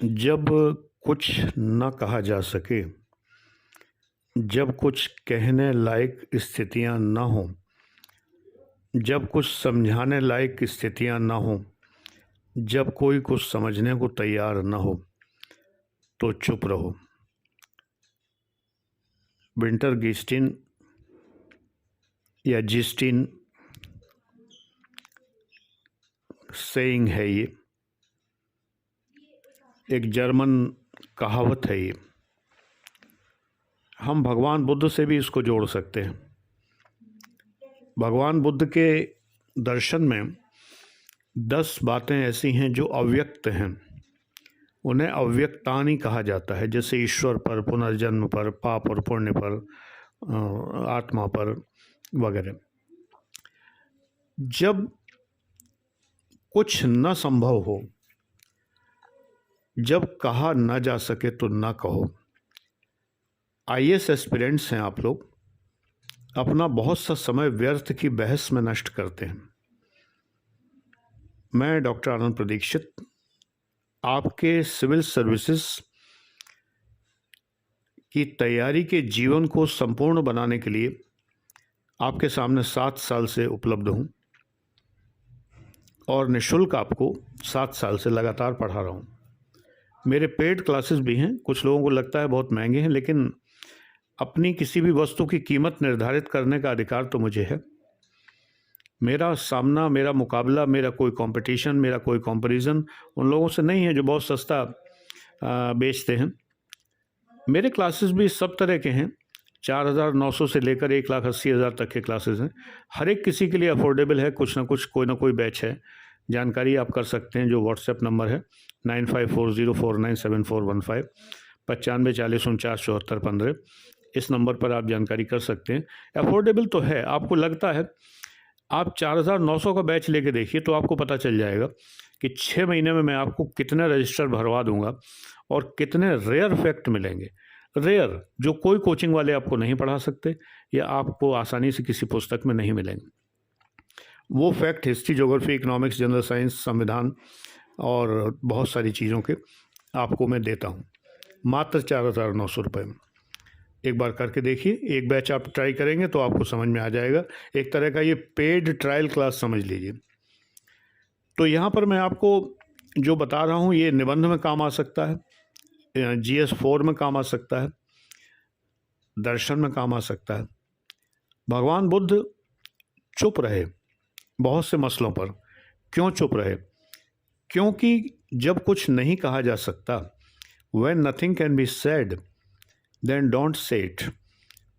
जब कुछ न कहा जा सके, जब कुछ कहने लायक स्थितियां न हों, जब कुछ समझाने लायक स्थितियां न हों, जब कोई कुछ समझने को तैयार न हो, तो चुप रहो। विंटर गिस्टिन या जिस्टिन सेइंग है ये, एक जर्मन कहावत है ये। हम भगवान बुद्ध से भी इसको जोड़ सकते हैं। भगवान बुद्ध के दर्शन में 10 बातें ऐसी हैं जो अव्यक्त हैं, उन्हें अव्यक्तानि कहा जाता है। जैसे ईश्वर पर, पुनर्जन्म पर, पाप और पुण्य पर, आत्मा पर वगैरह। जब कुछ न संभव हो, जब कहा न जा सके तो न कहो। आईएएस एस्पिरेंट्स हैं आप लोग, अपना बहुत सा समय व्यर्थ की बहस में नष्ट करते हैं। मैं डॉक्टर आनंद प्रदीक्षित आपके सिविल सर्विसेज की तैयारी के जीवन को संपूर्ण बनाने के लिए आपके सामने 7 साल से उपलब्ध हूँ और निःशुल्क आपको 7 साल से लगातार पढ़ा रहा हूँ। मेरे पेड क्लासेस भी हैं। कुछ लोगों को लगता है बहुत महंगे हैं, लेकिन अपनी किसी भी वस्तु की कीमत निर्धारित करने का अधिकार तो मुझे है। मेरा सामना, मेरा मुकाबला, मेरा कोई कंपटीशन, मेरा कोई कंपैरिजन उन लोगों से नहीं है जो बहुत सस्ता बेचते हैं। मेरे क्लासेस भी सब तरह के हैं। 4,900 से लेकर 1,80,000 तक के क्लासेस हैं। हर एक किसी के लिए अफोर्डेबल है। कुछ ना कुछ, कोई ना कोई बैच है। जानकारी आप कर सकते हैं। जो व्हाट्सएप नंबर है 9540497415, 9540497415, इस नंबर पर आप जानकारी कर सकते हैं। अफोर्डेबल तो है। आपको लगता है, आप 4,900 का बैच लेके देखिए तो आपको पता चल जाएगा कि 6 महीने में मैं आपको कितने रजिस्टर भरवा दूंगा और कितने रेयर फैक्ट मिलेंगे। रेयर, जो कोई कोचिंग वाले आपको नहीं पढ़ा सकते या आपको आसानी से किसी पुस्तक में नहीं मिलेंगे। वो fact history, geography, economics, general science, संविधान और बहुत सारी चीज़ों के आपको मैं देता हूँ मात्र 4,900 रुपये में। एक बार करके देखिए। एक बैच आप ट्राई करेंगे तो आपको समझ में आ जाएगा। एक तरह का ये पेड ट्रायल क्लास समझ लीजिए। तो यहाँ पर मैं आपको जो बता रहा हूँ, ये निबंध में काम आ सकता है, GS4 में काम आ सकता है, दर्शन में काम आ सकता है। भगवान बुद्ध चुप रहे बहुत से मसलों पर। क्यों चुप रहे? क्योंकि जब कुछ नहीं कहा जा सकता, when nothing can be said, then don't say it,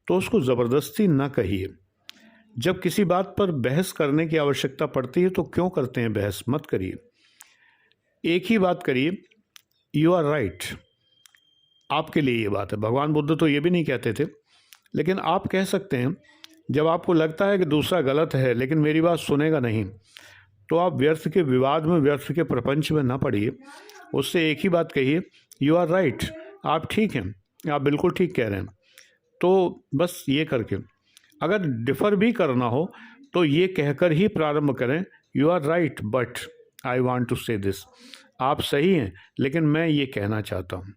तो उसको ज़बरदस्ती ना कहिए। जब किसी बात पर बहस करने की आवश्यकता पड़ती है तो क्यों करते हैं बहस? मत करिए। एक ही बात करिए, यू आर राइट। आपके लिए ये बात है। भगवान बुद्ध तो ये भी नहीं कहते थे, लेकिन आप कह सकते हैं। जब आपको लगता है कि दूसरा गलत है लेकिन मेरी बात सुनेगा नहीं, तो आप व्यर्थ के विवाद में, व्यर्थ के प्रपंच में ना पड़िए। उससे एक ही बात कहिए, यू आर राइट। आप ठीक हैं, आप बिल्कुल ठीक कह रहे हैं। तो बस ये करके, अगर डिफ़र भी करना हो तो ये कहकर ही प्रारंभ करें, you are right but I want to say this. आप सही हैं लेकिन मैं ये कहना चाहता हूँ।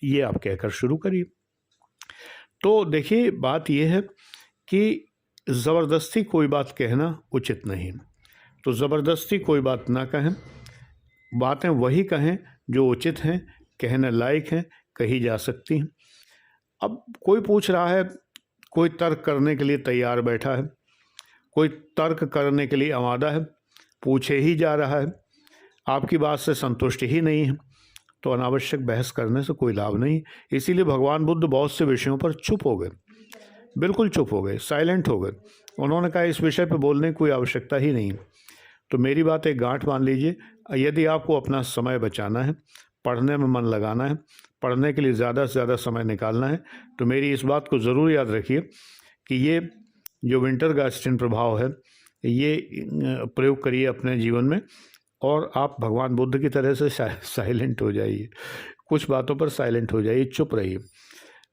ये आप कहकर शुरू करिए। तो देखिए, बात ये है कि ज़बरदस्ती कोई बात कहना उचित नहीं। तो ज़बरदस्ती कोई बात ना कहें। बातें वही कहें जो उचित हैं, कहने लायक हैं, कही जा सकती हैं। अब कोई पूछ रहा है, कोई तर्क करने के लिए तैयार बैठा है, कोई तर्क करने के लिए आमादा है, पूछे ही जा रहा है, आपकी बात से संतुष्ट ही नहीं है, तो अनावश्यक बहस करने से कोई लाभ नहीं। इसीलिए भगवान बुद्ध बहुत से विषयों पर चुप हो गए, बिल्कुल चुप हो गए, साइलेंट हो गए। उन्होंने कहा इस विषय पर बोलने की कोई आवश्यकता ही नहीं। तो मेरी बात एक गांठ मान लीजिए, यदि आपको अपना समय बचाना है, पढ़ने में मन लगाना है, पढ़ने के लिए ज़्यादा से ज़्यादा समय निकालना है, तो मेरी इस बात को ज़रूर याद रखिए कि ये जो विंटर गास्टिन प्रभाव है, ये प्रयोग करिए अपने जीवन में और आप भगवान बुद्ध की तरह से साइलेंट हो जाइए। कुछ बातों पर साइलेंट हो जाइए, चुप रहिए।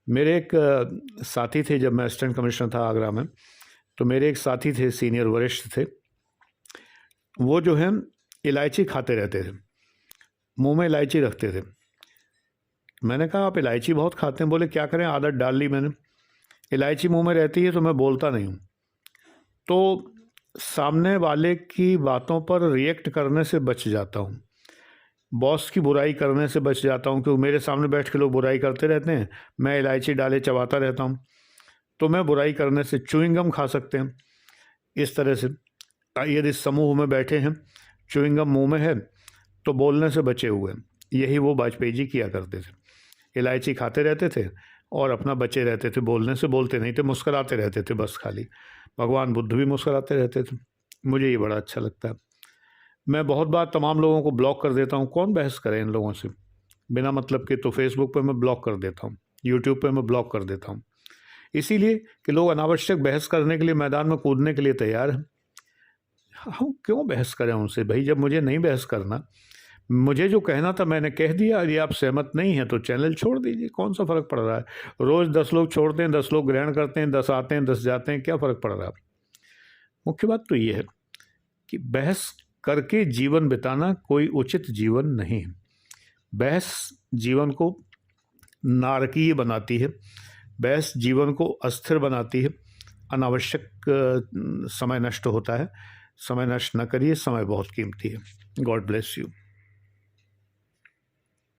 मेरे एक साथी थे, जब मैं असिस्टेंट कमिश्नर था आगरा में, तो मेरे एक साथी थे, सीनियर वरिष्ठ थे। वो जो है इलायची खाते रहते थे, मुंह में इलायची रखते थे। मैंने कहा आप इलायची बहुत खाते हैं। बोले क्या करें, आदत डाल ली मैंने, इलायची मुंह में रहती है तो मैं बोलता नहीं हूँ। तो सामने वाले की बातों पर रिएक्ट करने से बच जाता हूँ, बॉस की बुराई करने से बच जाता हूँ, क्योंकि मेरे सामने बैठ के लोग बुराई करते रहते हैं, मैं इलायची डाले चबाता रहता हूँ, तो मैं बुराई करने से, च्युइंगम खा सकते हैं इस तरह से। यदि समूह में बैठे हैं, च्युइंगम मुंह में है, तो बोलने से बचे हुए हैं। यही वो वाजपेयी जी किया करते थे, इलायची खाते रहते थे और अपना बचे रहते थे, बोलने से बोलते नहीं थे, मुस्कुराते रहते थे बस खाली। भगवान बुद्ध भी मुस्कुराते रहते थे। मुझे ये बड़ा अच्छा लगता है। मैं बहुत बार तमाम लोगों को ब्लॉक कर देता हूँ, कौन बहस करे इन लोगों से बिना मतलब के। तो फेसबुक पे मैं ब्लॉक कर देता हूँ, यूट्यूब पे मैं ब्लॉक कर देता हूँ, इसीलिए कि लोग अनावश्यक बहस करने के लिए मैदान में कूदने के लिए तैयार हैं। हम क्यों बहस करें उनसे भाई, जब मुझे नहीं बहस करना, मुझे जो कहना था मैंने कह दिया। यदि आप सहमत नहीं हैं तो चैनल छोड़ दीजिए, कौन सा फ़र्क पड़ रहा है। रोज़ 10 लोग छोड़ते हैं, 10 लोग ग्रहण करते हैं, 10 आते हैं 10 जाते हैं, क्या फ़र्क पड़ रहा है। मुख्य बात तो ये है कि बहस करके जीवन बिताना कोई उचित जीवन नहीं है। बहस जीवन को नारकीय बनाती है, बहस जीवन को अस्थिर बनाती है, अनावश्यक समय नष्ट होता है। समय नष्ट न करिए, समय बहुत कीमती है। God bless you.